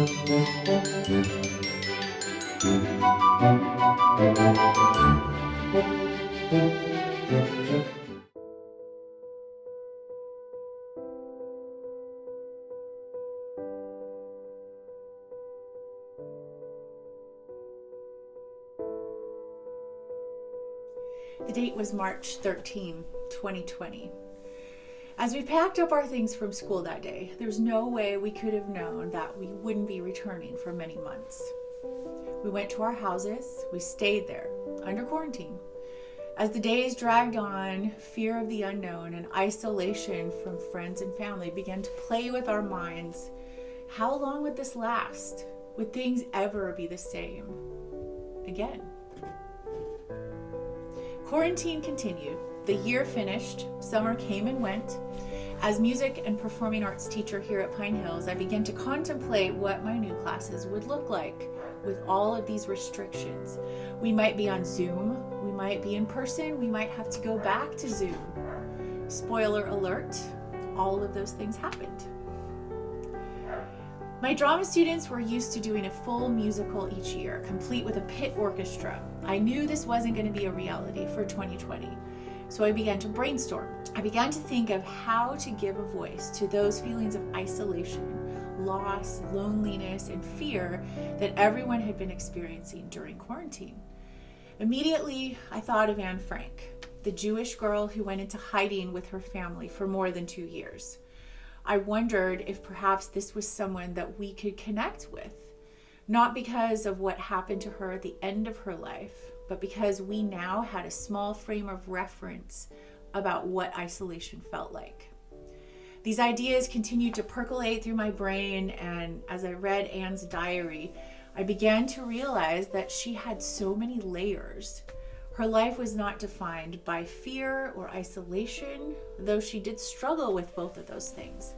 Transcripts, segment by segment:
The date was March 13, 2020. As we packed up our things from school that day, there's no way we could have known that we wouldn't be returning for many months. We went to our houses, we stayed there, under quarantine. As the days dragged on, fear of the unknown and isolation from friends and family began to play with our minds. How long would this last? Would things ever be the same again? Quarantine continued. The year finished. Summer came and went. As music and performing arts teacher here at Pine Hills, I began to contemplate what my new classes would look like with all of these restrictions. We might be on Zoom, we might be in person, we might have to go back to Zoom. Spoiler alert, all of those things happened. My drama students were used to doing a full musical each year, complete with a pit orchestra. I knew this wasn't going to be a reality for 2020, so I began to brainstorm. I began to think of how to give a voice to those feelings of isolation, loss, loneliness, and fear that everyone had been experiencing during quarantine. Immediately, I thought of Anne Frank, the Jewish girl who went into hiding with her family for more than 2 years. I wondered if perhaps this was someone that we could connect with, not because of what happened to her at the end of her life, but because we now had a small frame of reference about what isolation felt like. These ideas continued to percolate through my brain, and as I read Anne's diary, I began to realize that she had so many layers. Her life was not defined by fear or isolation, though she did struggle with both of those things.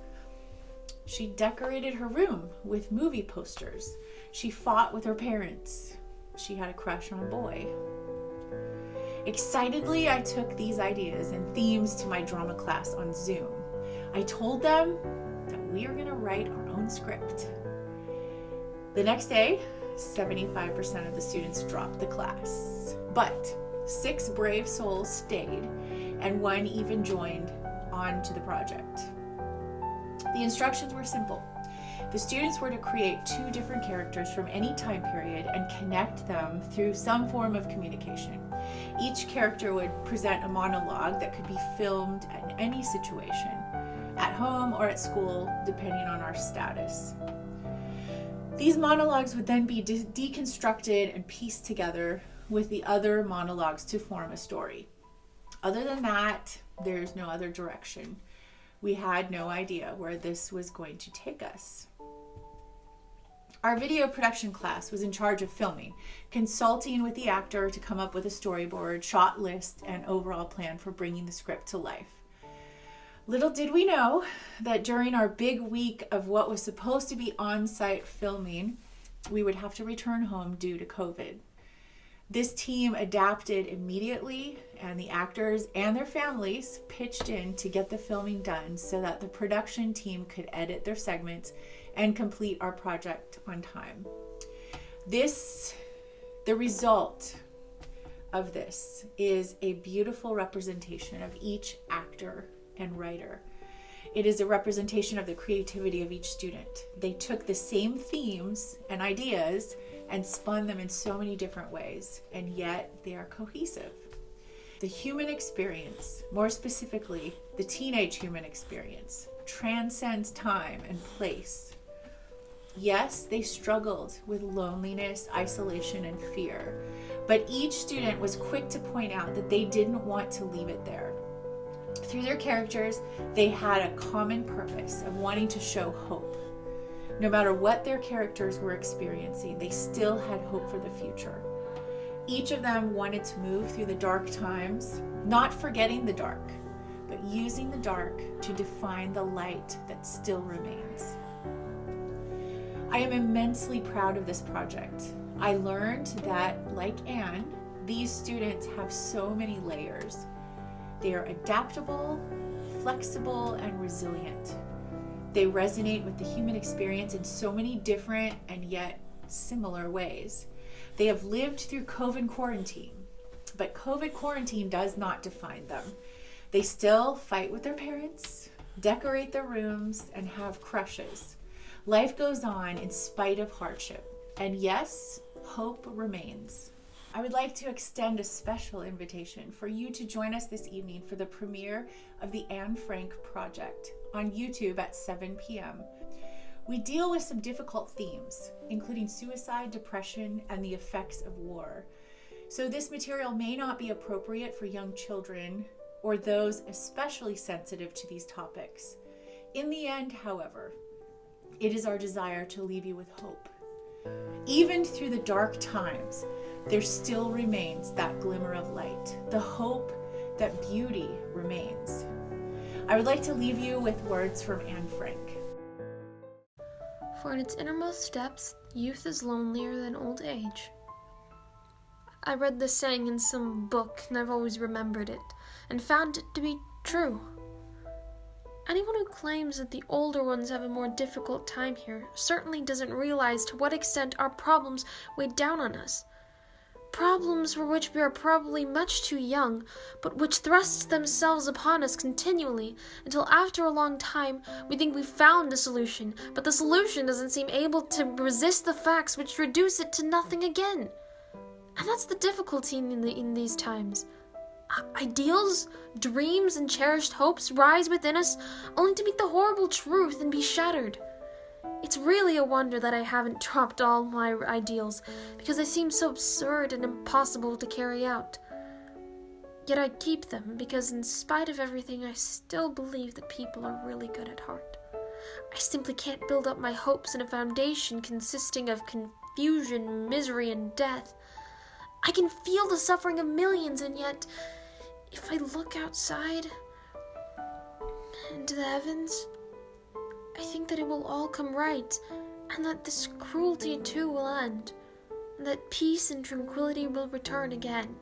She decorated her room with movie posters. She fought with her parents. She had a crush on a boy. Excitedly, I took these ideas and themes to my drama class on Zoom. I told them that we are going to write our own script. The next day, 75% of the students dropped the class, but 6 brave souls stayed, and 1 even joined on to the project. The instructions were simple. The students were to create 2 different characters from any time period and connect them through some form of communication. Each character would present a monologue that could be filmed in any situation, at home or at school, depending on our status. These monologues would then be deconstructed and pieced together with the other monologues to form a story. Other than that, there's no other direction. We had no idea where this was going to take us. Our video production class was in charge of filming, consulting with the actor to come up with a storyboard, shot list, and overall plan for bringing the script to life. Little did we know that during our big week of what was supposed to be on-site filming, we would have to return home due to COVID. This team adapted immediately, and the actors and their families pitched in to get the filming done so that the production team could edit their segments and complete our project on time. The result of this is a beautiful representation of each actor and writer. It is a representation of the creativity of each student. They took the same themes and ideas and spun them in so many different ways, and yet they are cohesive. The human experience, more specifically, the teenage human experience, transcends time and place. Yes, they struggled with loneliness, isolation, and fear, but each student was quick to point out that they didn't want to leave it there. Through their characters, they had a common purpose of wanting to show hope. No matter what their characters were experiencing, they still had hope for the future. Each of them wanted to move through the dark times, not forgetting the dark, but using the dark to define the light that still remains. I am immensely proud of this project. I learned that, like Anne, these students have so many layers. They are adaptable, flexible, and resilient. They resonate with the human experience in so many different and yet similar ways. They have lived through COVID quarantine, but COVID quarantine does not define them. They still fight with their parents, decorate their rooms, and have crushes. Life goes on in spite of hardship. And yes, hope remains. I would like to extend a special invitation for you to join us this evening for the premiere of the Anne Frank Project on YouTube at 7 p.m. We deal with some difficult themes, including suicide, depression, and the effects of war. So this material may not be appropriate for young children or those especially sensitive to these topics. In the end, however, it is our desire to leave you with hope. Even through the dark times, there still remains that glimmer of light, the hope that beauty remains. I would like to leave you with words from Anne Frank. For in its innermost depths, youth is lonelier than old age. I read this saying in some book, and I've always remembered it, and found it to be true. Anyone who claims that the older ones have a more difficult time here certainly doesn't realize to what extent our problems weigh down on us. Problems for which we are probably much too young, but which thrust themselves upon us continually, until after a long time we think we've found a solution, but the solution doesn't seem able to resist the facts which reduce it to nothing again. And that's the difficulty in these times. Ideals, dreams, and cherished hopes rise within us only to meet the horrible truth and be shattered. It's really a wonder that I haven't dropped all my ideals, because they seem so absurd and impossible to carry out. Yet I keep them, because in spite of everything, I still believe that people are really good at heart. I simply can't build up my hopes in a foundation consisting of confusion, misery, and death. I can feel the suffering of millions, and yet, if I look outside into the heavens, I think that it will all come right, and that this cruelty too will end, and that peace and tranquility will return again.